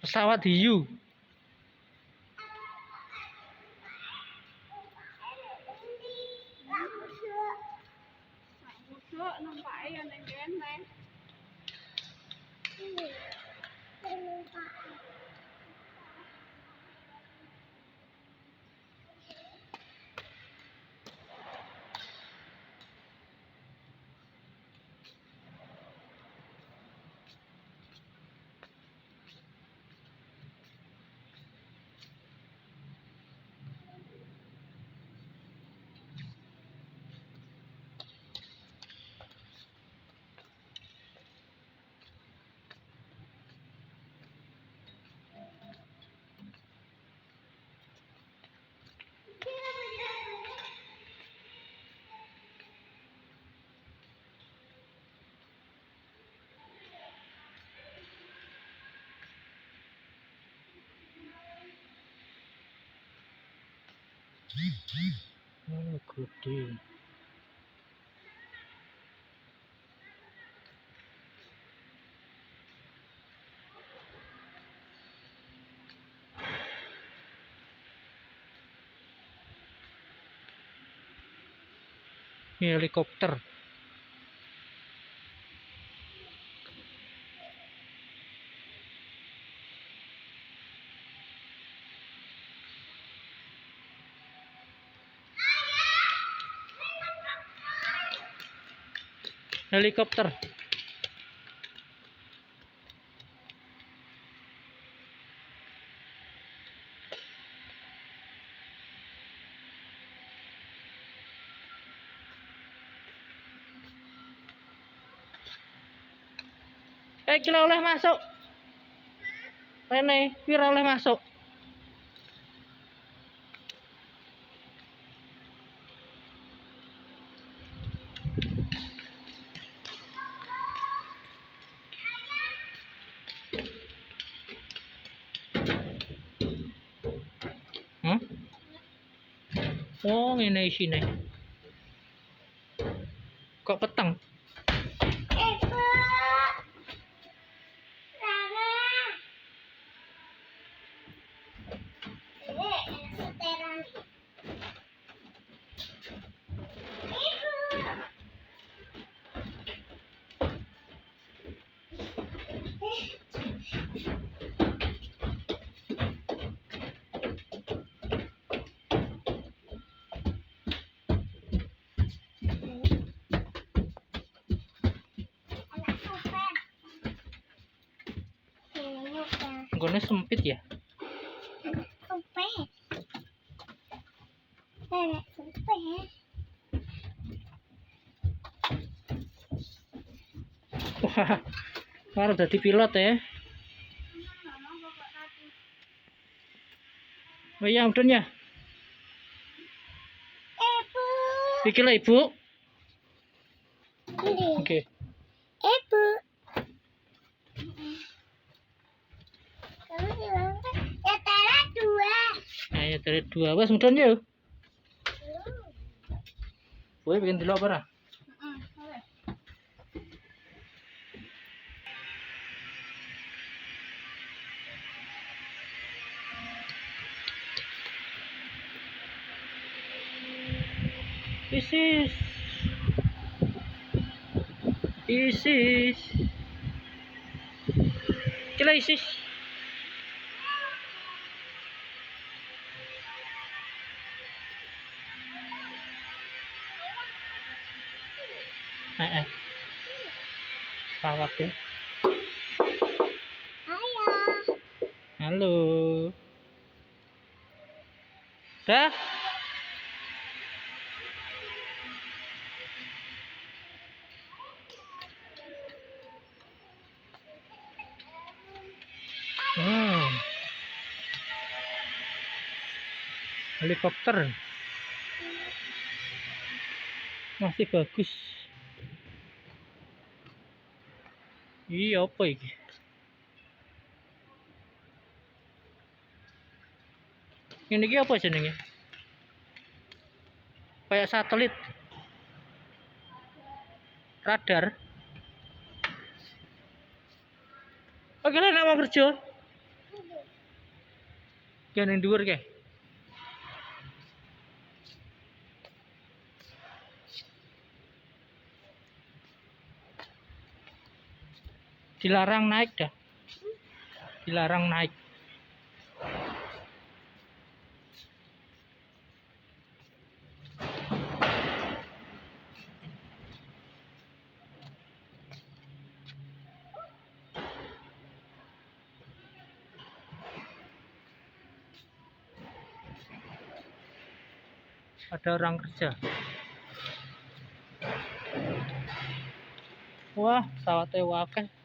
Pesawat hiu. Oh, gede. Ini helikopter. Helikopter. Kira oleh masuk. Rene, kira oleh masuk. Oh, ini isine. Kok peteng? Gone sempit ya? Sempit. Wah, baru jadi pilot ya. Oh iya, udah ya. Ibu. Bikin lah ibu. Ini. Oke. Ibu. Kamu bilang kan ya tara dua. Ayo dari dua, wes mudah ya. Boleh bikin dulu apa? Isis. Kira Isis. Pesawat ya. Halo. Dah. Helikopter masih bagus. Iya apa ini? Ini apa jenenge? Kayak satelit, radar. Oke lah, nak mau kerja. Jangan yang dhuwur ke. Dilarang naik dah. Dilarang naik. Ada orang kerja. Wah, pesawatnya wakeh.